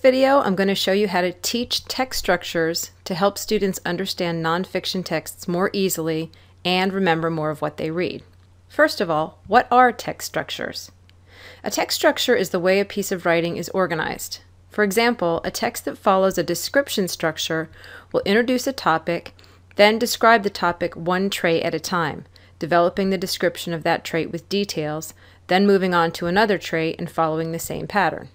video, I'm going to show you how to teach text structures to help students understand nonfiction texts more easily and remember more of what they read. First of all, what are text structures? A text structure is the way a piece of writing is organized. For example, a text that follows a description structure will introduce a topic, then describe the topic one trait at a time, developing the description of that trait with details, then moving on to another trait and following the same pattern.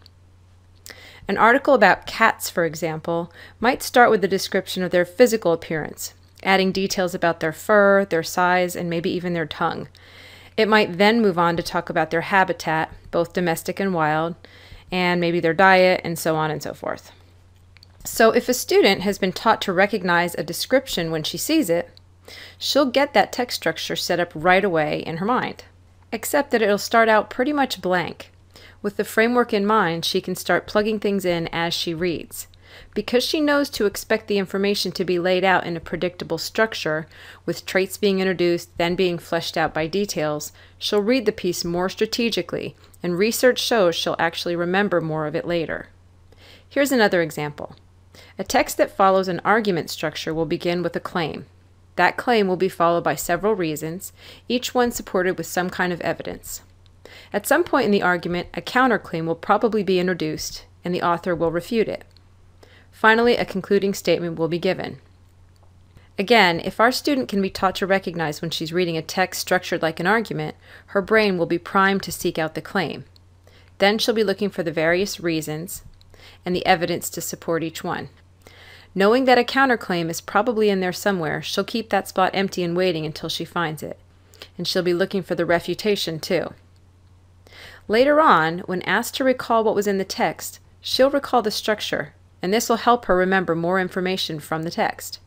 An article about cats, for example, might start with a description of their physical appearance, adding details about their fur, their size, and maybe even their tongue. It might then move on to talk about their habitat, both domestic and wild, and maybe their diet, and so on and so forth. So if a student has been taught to recognize a description when she sees it, she'll get that text structure set up right away in her mind, except that it'll start out pretty much blank. With the framework in mind, she can start plugging things in as she reads. Because she knows to expect the information to be laid out in a predictable structure, with traits being introduced, then being fleshed out by details, she'll read the piece more strategically, and research shows she'll actually remember more of it later. Here's another example. A text that follows an argument structure will begin with a claim. That claim will be followed by several reasons, each one supported with some kind of evidence. At some point in the argument, a counterclaim will probably be introduced, and the author will refute it. Finally, a concluding statement will be given. Again, if our student can be taught to recognize when she's reading a text structured like an argument, her brain will be primed to seek out the claim. Then she'll be looking for the various reasons and the evidence to support each one. Knowing that a counterclaim is probably in there somewhere, she'll keep that spot empty and waiting until she finds it. And she'll be looking for the refutation too. Later on, when asked to recall what was in the text, she'll recall the structure, and this will help her remember more information from the text.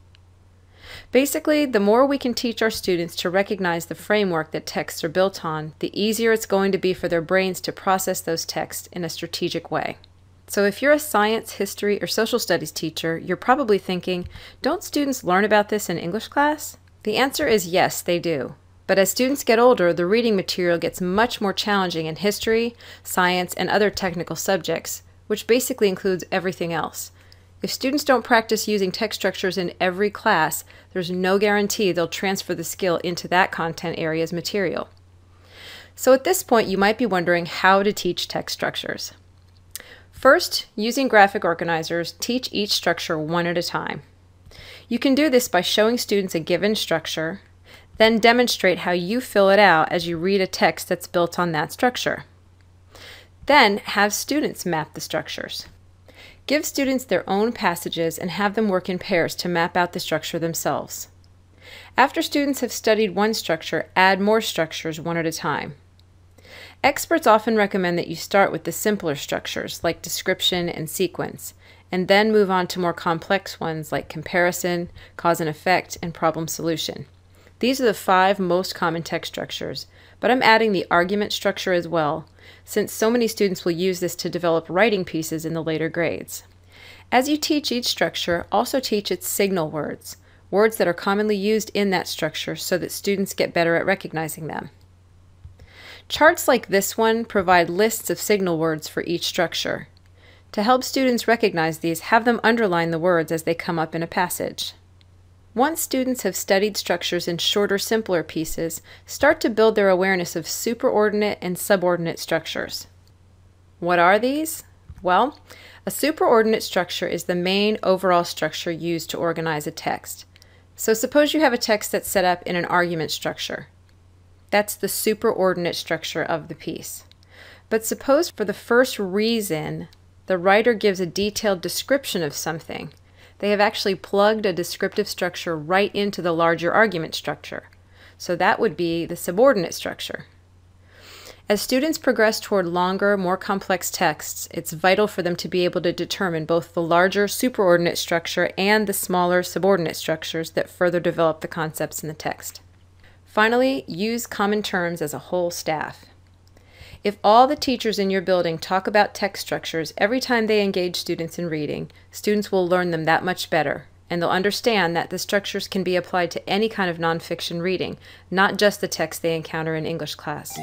Basically, the more we can teach our students to recognize the framework that texts are built on, the easier it's going to be for their brains to process those texts in a strategic way. So if you're a science, history, or social studies teacher, you're probably thinking, don't students learn about this in English class? The answer is yes, they do. But as students get older, the reading material gets much more challenging in history, science, and other technical subjects, which basically includes everything else. If students don't practice using text structures in every class, there's no guarantee they'll transfer the skill into that content area's material. So at this point, you might be wondering how to teach text structures. First, using graphic organizers, teach each structure one at a time. You can do this by showing students a given structure, then demonstrate how you fill it out as you read a text that's built on that structure. Then have students map the structures. Give students their own passages and have them work in pairs to map out the structure themselves. After students have studied one structure, add more structures one at a time. Experts often recommend that you start with the simpler structures like description and sequence, and then move on to more complex ones like comparison, cause and effect, and problem solution. These are the 5 most common text structures, but I'm adding the argument structure as well, since so many students will use this to develop writing pieces in the later grades. As you teach each structure, also teach its signal words, words that are commonly used in that structure so that students get better at recognizing them. Charts like this one provide lists of signal words for each structure. To help students recognize these, have them underline the words as they come up in a passage. Once students have studied structures in shorter, simpler pieces, start to build their awareness of superordinate and subordinate structures. What are these? Well, a superordinate structure is the main overall structure used to organize a text. So suppose you have a text that's set up in an argument structure. That's the superordinate structure of the piece. But suppose for the first reason, the writer gives a detailed description of something. They have actually plugged a descriptive structure right into the larger argument structure. So that would be the subordinate structure. As students progress toward longer, more complex texts, it's vital for them to be able to determine both the larger superordinate structure and the smaller subordinate structures that further develop the concepts in the text. Finally, use common terms as a whole staff. If all the teachers in your building talk about text structures every time they engage students in reading, students will learn them that much better, and they'll understand that the structures can be applied to any kind of nonfiction reading, not just the text they encounter in English class.